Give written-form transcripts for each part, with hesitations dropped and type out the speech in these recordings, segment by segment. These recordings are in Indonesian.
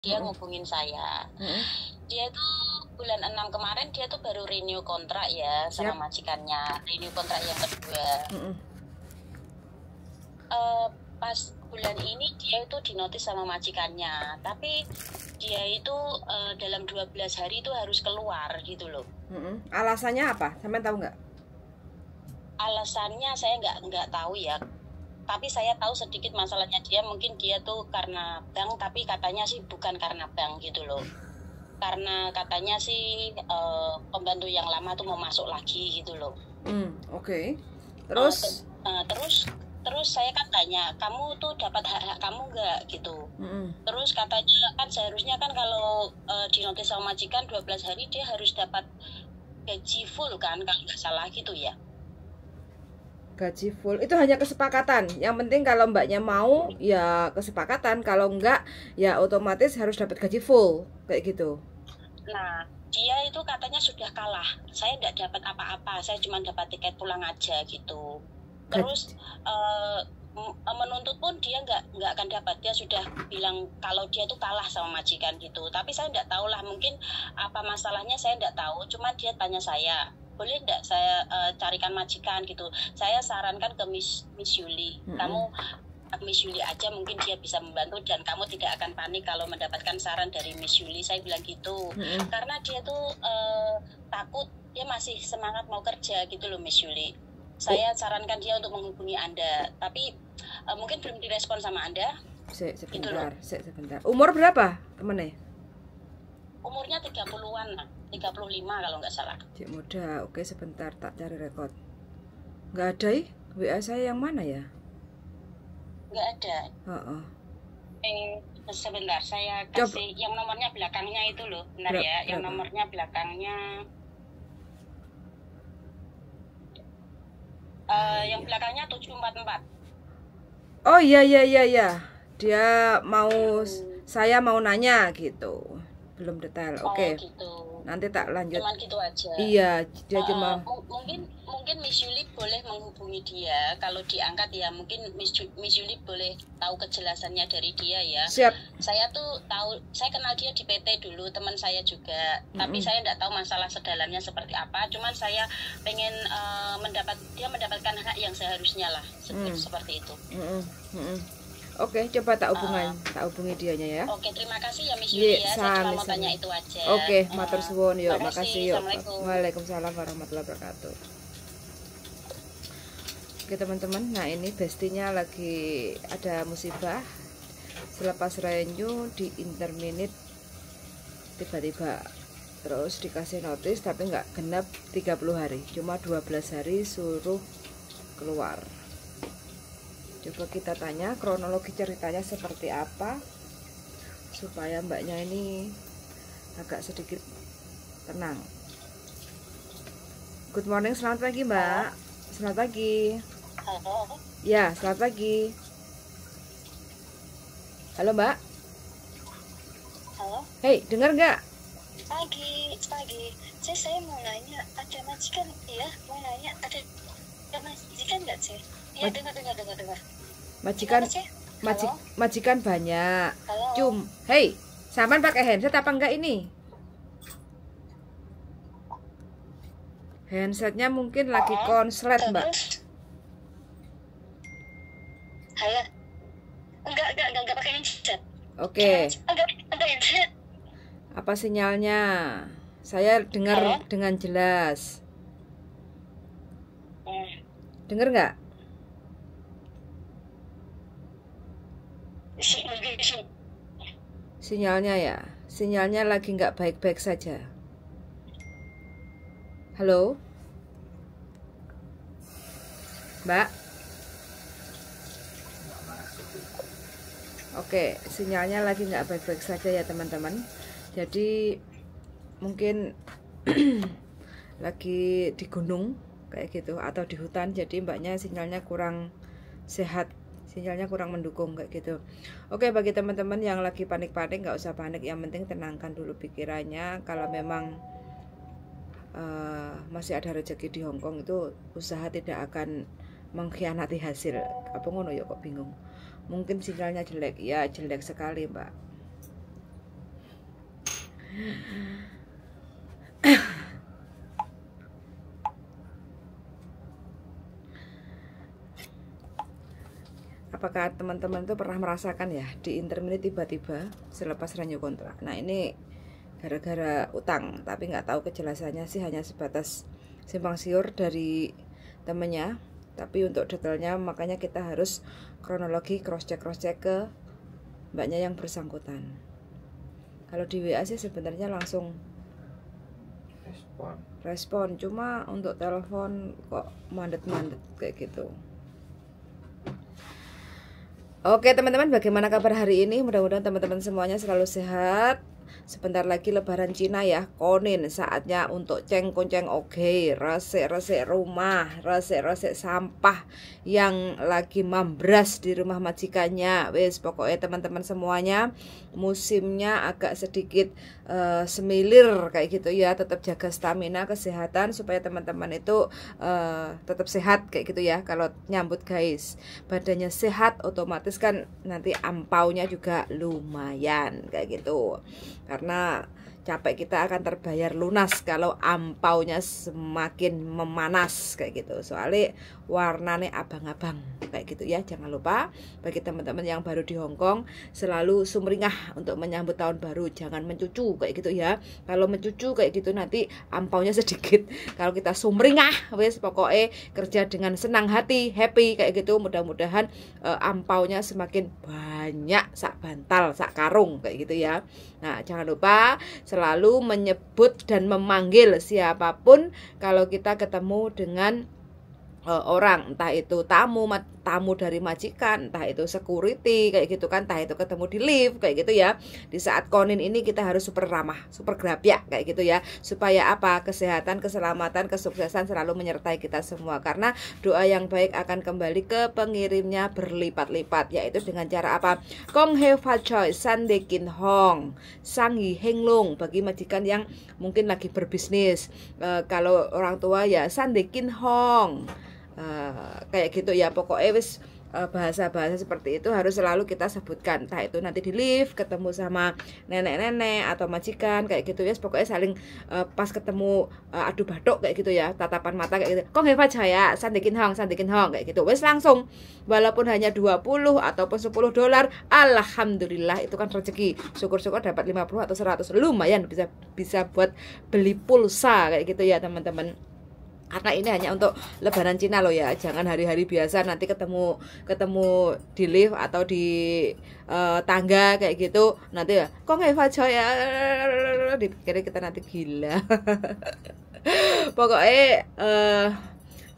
dia ngubungin saya. Dia itu bulan 6 kemarin dia tuh baru renew kontrak ya sama majikannya, renew kontrak yang kedua. Pas bulan ini dia itu dinotis sama majikannya, tapi dia itu dalam 12 hari itu harus keluar gitu loh. Alasannya apa? Sampai tahu nggak? Alasannya saya nggak tahu ya, tapi saya tahu sedikit masalahnya dia. Mungkin dia tuh karena bank, tapi katanya sih bukan karena bank gitu loh, karena katanya sih pembantu yang lama tuh mau masuk lagi gitu loh. Oke. Terus terus saya kan tanya, kamu tuh dapat hak-hak kamu nggak gitu. Terus katanya kan seharusnya kan kalau dinotis sama majikan 12 hari dia harus dapat gaji full kan, kalau nggak salah gitu ya. Gaji full itu hanya kesepakatan. Yang penting kalau mbaknya mau ya kesepakatan, kalau enggak ya otomatis harus dapat gaji full kayak gitu. Nah, dia itu katanya sudah kalah. Saya nggak dapat apa-apa, saya cuma dapat tiket pulang aja gitu. Terus menuntut pun dia nggak akan dapat. Dia sudah bilang kalau dia tuh kalah sama majikan gitu. Tapi saya nggak tahu lah, mungkin apa masalahnya saya nggak tahu. Cuma dia tanya saya, boleh nggak saya carikan majikan gitu. Saya sarankan ke Miss Yuli, kamu Miss Yuli aja, mungkin dia bisa membantu dan kamu tidak akan panik kalau mendapatkan saran dari Miss Yuli. Saya bilang gitu. Karena dia tuh takut, dia masih semangat mau kerja gitu loh Miss Yuli. Saya sarankan dia untuk menghubungi Anda, tapi mungkin belum direspon sama Anda. Sebentar. Umur berapa temennya? Umurnya 30-an, 35 kalau nggak salah. Cik muda. Oke, sebentar tak cari rekod. Nggak ada WA saya yang mana ya? Nggak ada. Sebentar, saya kasih yang nomornya belakangnya itu loh. Benar ya, yang nomornya belakangnya. Yang belakangnya 744. Oh iya. Dia mau saya mau nanya gitu. Belum detail. Oke. Gitu. Nanti tak lanjut. Cuman gitu aja. Iya, dia cuma mungkin Miss Yuli boleh menghubungi dia. Kalau diangkat ya mungkin Miss Yuli boleh tahu kejelasannya dari dia ya. Siap. Saya tuh tahu, saya kenal dia di PT dulu, teman saya juga. Tapi saya nggak tahu masalah sedalamnya seperti apa. Cuman saya pengen dia mendapatkan hak yang seharusnya lah, seperti itu. Oke, coba tak hubungi dianya ya. Oke, terima kasih ya Miss Yuli ya. Saya cuma mau tanya itu aja. Oke, matur suwun yuk, makasih yuk. Assalamualaikum. Waalaikumsalam warahmatullahi wabarakatuh. Oke teman-teman, nah ini bestinya lagi ada musibah. Selepas renew di interminute tiba-tiba terus dikasih notis, tapi nggak genap 30 hari, cuma 12 hari suruh keluar. Coba kita tanya kronologi ceritanya seperti apa supaya mbaknya ini agak sedikit tenang. Good morning, selamat pagi mbak. Selamat pagi. Halo. Ya, selamat pagi. Halo mbak. Halo. Hei, dengar nggak? Pagi. Saya mau nanya, ada majikan ya? Mau nanya, ada majikan nggak sih? Iya, dengar. Majikan banyak. Halo. Hei, sampean pakai handset apa enggak ini? Handsetnya mungkin lagi konslet mbak. Halo. Enggak pakai handset. Oke. Enggak handset. Apa sinyalnya? Saya dengar dengan jelas. Dengar nggak? Sinyalnya ya, sinyalnya lagi nggak baik-baik saja. Halo, Mbak. Oke, sinyalnya lagi nggak baik-baik saja ya teman-teman. Jadi mungkin lagi di gunung kayak gitu atau di hutan, jadi mbaknya sinyalnya kurang sehat, sinyalnya kurang mendukung kayak gitu. Oke, bagi teman-teman yang lagi panik-panik nggak usah panik, yang penting tenangkan dulu pikirannya. Kalau memang masih ada rezeki di Hongkong, itu usaha tidak akan mengkhianati hasil. Apa ngono ya, kok bingung. Mungkin sinyalnya jelek ya, jelek sekali mbak. Apakah teman-teman itu pernah merasakan ya di interminit tiba-tiba selepas renew kontrak? Nah ini gara-gara utang, tapi nggak tahu kejelasannya sih, hanya sebatas simpang siur dari temennya. Tapi untuk detailnya makanya kita harus kronologi cross check ke mbaknya yang bersangkutan. Kalau di WA sih sebenarnya langsung respon, cuma untuk telepon kok mandet-mandet kayak gitu. Oke teman-teman, bagaimana kabar hari ini? Mudah-mudahan teman-teman semuanya selalu sehat. Sebentar lagi lebaran Cina ya, konin saatnya untuk ceng-kunceng oke, resik-resik rumah, resik-resik sampah yang lagi mambras di rumah majikannya. Wes pokoknya teman-teman semuanya musimnya agak sedikit semilir kayak gitu ya. Tetap jaga stamina, kesehatan supaya teman-teman itu tetap sehat kayak gitu ya. Kalau nyambut guys, badannya sehat otomatis kan nanti ampaunya juga lumayan kayak gitu. Karena capek kita akan terbayar lunas kalau ampaunya semakin memanas kayak gitu. Soalnya warnanya abang-abang kayak gitu ya. Jangan lupa bagi teman-teman yang baru di Hongkong selalu sumringah untuk menyambut tahun baru. Jangan mencucu kayak gitu ya. Kalau mencucu kayak gitu nanti ampaunya sedikit. Kalau kita sumringah wes pokoknya kerja dengan senang hati, happy kayak gitu. Mudah-mudahan ampaunya semakin banyak, sak bantal, sak karung kayak gitu ya. Nah jangan lupa selalu menyebut dan memanggil siapapun kalau kita ketemu dengan orang, entah itu tamu dari majikan, entah itu security kayak gitu kan, entah itu ketemu di lift kayak gitu ya. Di saat konin ini kita harus super ramah, super grabyak kayak gitu ya. Supaya apa? Kesehatan, keselamatan, kesuksesan selalu menyertai kita semua. Karena doa yang baik akan kembali ke pengirimnya berlipat-lipat, yaitu dengan cara apa? Kong he fa choi san de kin hong sang yi heng long, bagi majikan yang mungkin lagi berbisnis. Kalau orang tua ya san de kin hong. Kayak gitu ya, pokoknya wis bahasa-bahasa seperti itu harus selalu kita sebutkan, entah itu nanti di lift ketemu sama nenek-nenek atau majikan kayak gitu ya. Pokoknya saling pas ketemu adu batuk kayak gitu ya, tatapan mata kayak gitu, kong hebat saya sandikin hong kayak gitu, wis langsung walaupun hanya 20 ataupun $10, alhamdulillah itu kan rezeki, syukur-syukur dapat 50 atau 100, lumayan bisa buat beli pulsa kayak gitu ya teman-teman. Karena ini hanya untuk lebaran Cina loh ya, jangan hari-hari biasa nanti ketemu di lift atau di tangga kayak gitu nanti ya kok nggak ya dipikirnya kita nanti gila. Pokoknya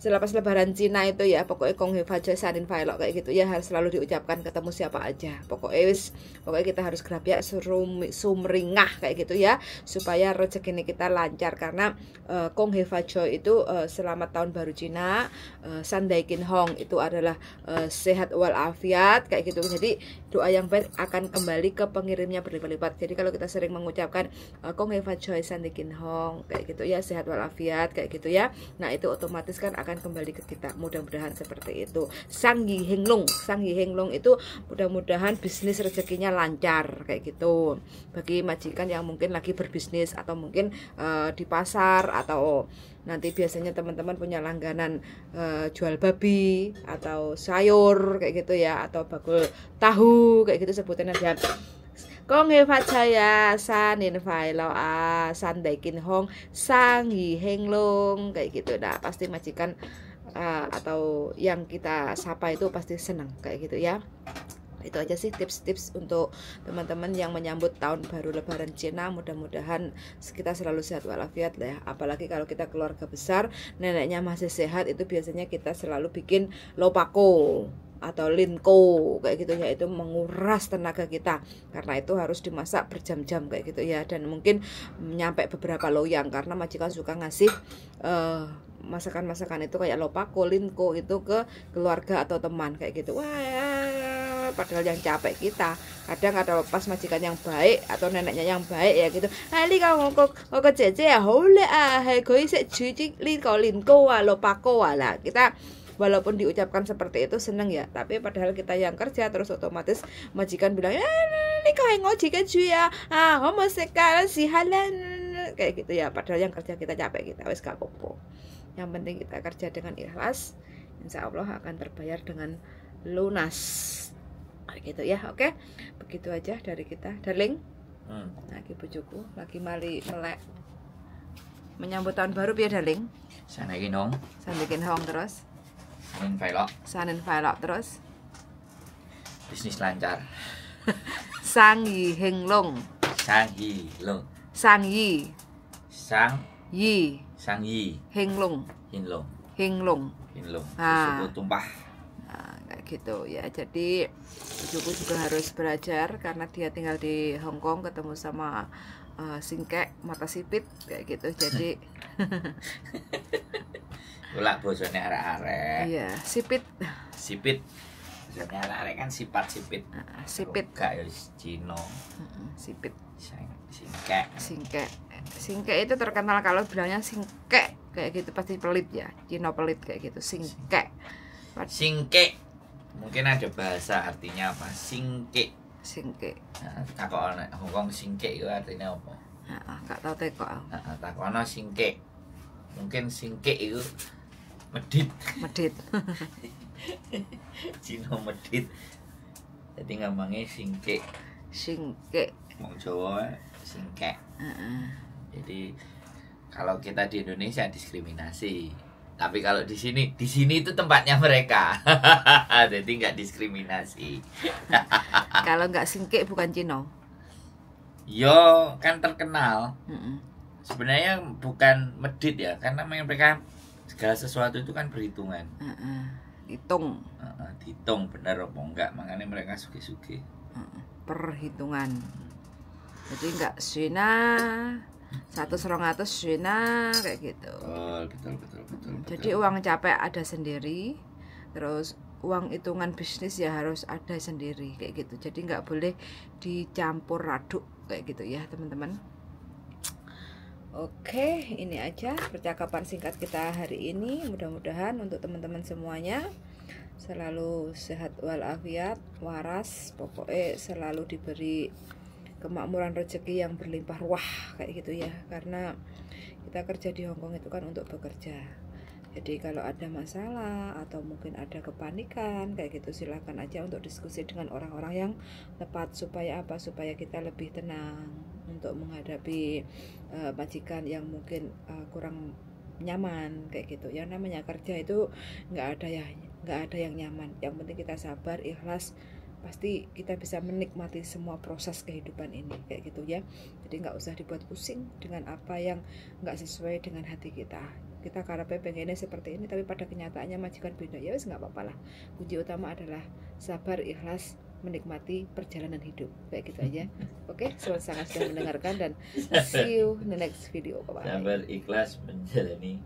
selepas lebaran Cina itu ya, pokoknya kong he fa choi sanin failok kayak gitu ya, harus selalu diucapkan ketemu siapa aja. Pokoknya kita harus grabyak sumringah kayak gitu ya, supaya rezeki kita lancar. Karena kong he fa choi itu selamat tahun baru Cina, sandai kin hong itu adalah sehat walafiat kayak gitu. Jadi doa yang baik akan kembali ke pengirimnya berlipat-lipat. Jadi kalau kita sering mengucapkan kong he fa choi sandai kin hong kayak gitu ya, sehat walafiat kayak gitu ya, nah itu otomatis kan akan kembali ke kita. Mudah-mudahan seperti itu. Sang Yi Henglong itu mudah-mudahan bisnis rezekinya lancar kayak gitu. Bagi majikan yang mungkin lagi berbisnis atau mungkin di pasar, atau nanti biasanya teman-teman punya langganan jual babi atau sayur kayak gitu ya, atau bakul tahu kayak gitu sebutannya dia. Kong he fa chaya sanin fai lo sandai kin hong sang yi heng long kayak gitu. Nah pasti majikan atau yang kita sapa itu pasti senang kayak gitu ya. Itu aja sih tips-tips untuk teman-teman yang menyambut tahun baru lebaran Cina. Mudah-mudahan kita selalu sehat walafiat lah ya. Apalagi kalau kita keluarga besar, neneknya masih sehat, itu biasanya kita selalu bikin lopako atau linko kayak gitu ya, itu menguras tenaga kita, karena itu harus dimasak berjam-jam kayak gitu ya, dan mungkin nyampe beberapa loyang karena majikan suka ngasih masakan-masakan itu kayak lopako, linko itu ke keluarga atau teman kayak gitu. Wah, padahal yang capek kita. Kadang ada pas majikan yang baik atau neneknya yang baik ya gitu. Ali kamu kok jeje ya hole koi se cuci linko lopako lah. Kita walaupun diucapkan seperti itu seneng ya, tapi padahal kita yang kerja terus otomatis majikan bilang 你kau yang ngoji ke ya, ngomong sekarang si halan kayak gitu ya. Padahal yang kerja kita capek kita wes gak apa-apa. Yang penting kita kerja dengan ikhlas, insya Allah akan terbayar dengan lunas. Kayak gitu ya, oke? Begitu aja dari kita, darling. Lagi bojoku, lagi melek menyambut tahun baru ya, darling. Sandikin hong. Sandikin hong terus. Sanin Vailok terus. Bisnis lancar. Sang Yi Henglong. Sang Yi Long. Sang Yi. Sang Yi. Sang Yi. Henglong. Hinlong. Hinglong. Hinlong. Ah. Susu tumpah. Nah, kayak gitu ya. Jadi ibuku juga harus belajar karena dia tinggal di Hong Kong, ketemu sama singkek mata sipit kayak gitu. Jadi Ulak bosone arek-arek. iya, sipit. Sipit. Bosone arek-arek kan sifat sipit. Sipit. Gak ya Cino. Sipit. Singkek. Singkek. Singkek itu terkenal kalau bilangnya singkek kayak gitu pasti pelit ya. Cino pelit kayak gitu. Singkek. Singkek. Mungkin ada bahasa artinya apa? Singkek. Singkek. Nah, takon Hongkong singkek itu artinya apa? Gak tau teko. Takono singkek. Mungkin singkek itu medit. Medit. Cino medit. Jadi ngomongnya singkek. Singkek. Wong Jawa singkek. Jadi kalau kita di Indonesia diskriminasi. Tapi kalau di sini itu tempatnya mereka. Jadi nggak diskriminasi. Kalau nggak singkek bukan Cino. Yo kan terkenal. Sebenarnya bukan medit ya, karena mereka segala sesuatu itu kan berhitungan. Hitung. Dihitung benar apa enggak, makanya mereka suge-suge. Perhitungan. Jadi enggak Sina 100-200 Sina kayak gitu. Betul. Jadi uang capek ada sendiri, terus uang hitungan bisnis ya harus ada sendiri kayak gitu. Jadi nggak boleh dicampur aduk kayak gitu ya teman-teman. Oke, ini aja percakapan singkat kita hari ini. Mudah-mudahan untuk teman-teman semuanya selalu sehat walafiat, waras, pokoknya selalu diberi kemakmuran rezeki yang berlimpah ruah kayak gitu ya. Karena kita kerja di Hong Kong itu kan untuk bekerja. Jadi kalau ada masalah atau mungkin ada kepanikan kayak gitu, silahkan aja untuk diskusi dengan orang-orang yang tepat. Supaya apa? Supaya kita lebih tenang untuk menghadapi majikan yang mungkin kurang nyaman kayak gitu. Yang namanya kerja itu nggak ada yang nyaman. Yang penting kita sabar, ikhlas, pasti kita bisa menikmati semua proses kehidupan ini kayak gitu ya. Jadi nggak usah dibuat pusing dengan apa yang nggak sesuai dengan hati kita. Kita karepe pengennya seperti ini, tapi pada kenyataannya majikan beda. Ya wes nggak apa-apa lah. Kunci utama adalah sabar, ikhlas, menikmati perjalanan hidup kayak gitu aja. Oke, sangat sudah mendengarkan dan see you in the next video. Bye bye. Sabar, ikhlas menjalani